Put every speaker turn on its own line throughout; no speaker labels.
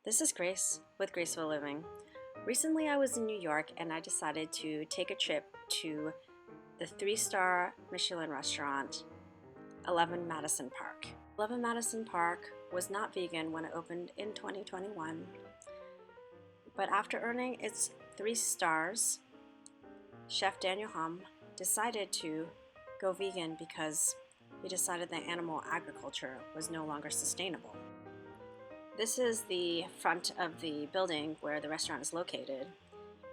This is Grace with Graceful Living. Recently I was in New York and I decided to take a trip to the 3-star Michelin restaurant, 11 Madison Park. 11 Madison Park was not vegan when it opened in 2021, but after earning its 3 stars, Chef Daniel Hum decided to go vegan because he decided that animal agriculture was no longer sustainable. This is the front of the building where the restaurant is located.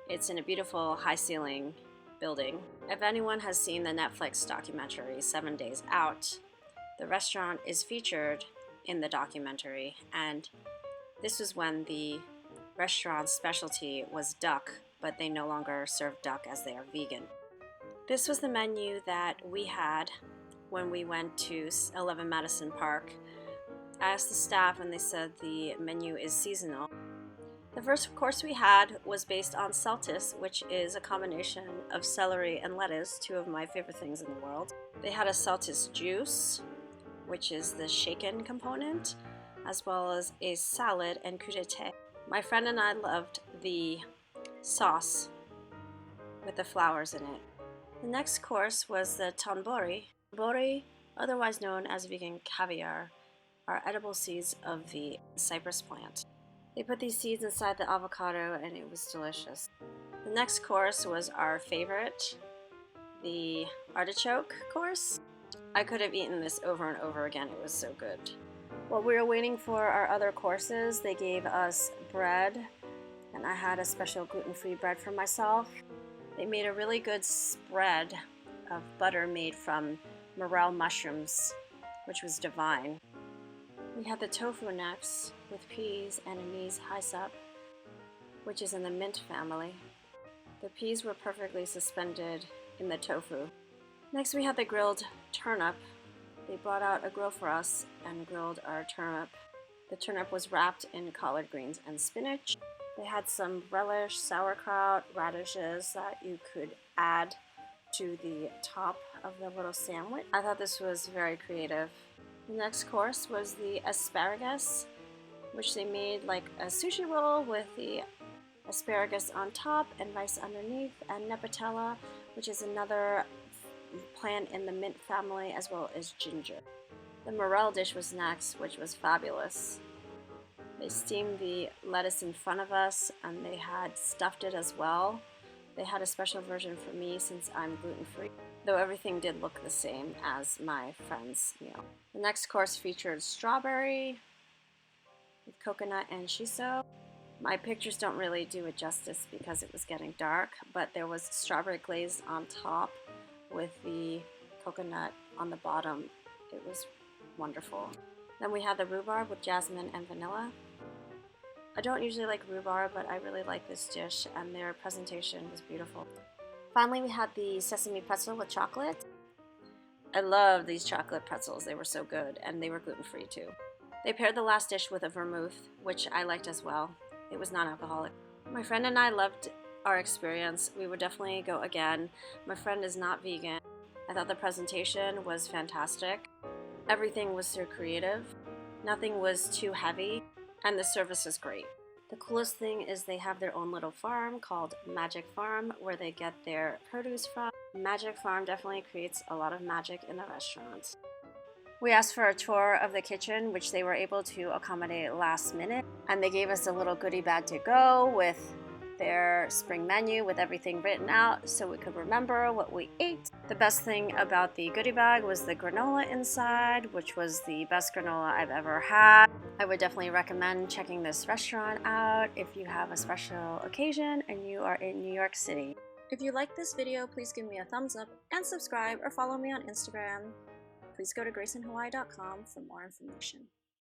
It's in a beautiful high-ceiling building. If anyone has seen the Netflix documentary 7 Days Out, the restaurant is featured in the documentary, and this was when the restaurant's specialty was duck, but they no longer serve duck as they are vegan. This was the menu that we had when we went to 11 Madison Park. I asked the staff and they said the menu is seasonal. The first course we had was based on saltis, which is a combination of celery and lettuce, 2 of my favorite things in the world. They had a saltis juice, which is the shaken component, as well as a salad and crudité. My friend and I loved the sauce with the flowers in it. The next course was the tanbori. Tanbori, otherwise known as vegan caviar, are edible seeds of the cypress plant. They put these seeds inside the avocado and it was delicious. The next course was our favorite, the artichoke course. I could have eaten this over and over again, it was so good. While we were waiting for our other courses, they gave us bread, and I had a special gluten-free bread for myself. They made a really good spread of butter made from morel mushrooms, which was divine. We had the tofu next with peas and anise hyssop, which is in the mint family. The peas were perfectly suspended in the tofu. Next we had the grilled turnip. They brought out a grill for us and grilled our turnip. The turnip was wrapped in collard greens and spinach. They had some relish, sauerkraut, radishes that you could add to the top of the little sandwich. I thought this was very creative. The next course was the asparagus, which they made like a sushi roll with the asparagus on top and rice underneath, and nepetella, which is another plant in the mint family, as well as ginger. The morel dish was next, which was fabulous. They steamed the lettuce in front of us and they had stuffed it as well. They had a special version for me since I'm gluten-free, though everything did look the same as my friend's meal. The next course featured strawberry with coconut and shiso. My pictures don't really do it justice because it was getting dark, but there was strawberry glaze on top with the coconut on the bottom. It was wonderful. Then we had the rhubarb with jasmine and vanilla. I don't usually like rhubarb, but I really like this dish and their presentation was beautiful. Finally, we had the sesame pretzel with chocolate. I love these chocolate pretzels. They were so good, and they were gluten-free too. They paired the last dish with a vermouth, which I liked as well. It was non-alcoholic. My friend and I loved our experience. We would definitely go again. My friend is not vegan. I thought the presentation was fantastic. Everything was so creative. Nothing was too heavy, and the service is great. The coolest thing is they have their own little farm called Magic Farm where they get their produce from. Magic Farm definitely creates a lot of magic in the restaurants. We asked for a tour of the kitchen, which they were able to accommodate last minute, and they gave us a little goodie bag to go with their spring menu with everything written out so we could remember what we ate. The best thing about the goodie bag was the granola inside, which was the best granola I've ever had. I would definitely recommend checking this restaurant out if you have a special occasion and you are in New York City. If you like this video, please give me a thumbs up and subscribe or follow me on Instagram. Please go to graceinhawaii.com for more information.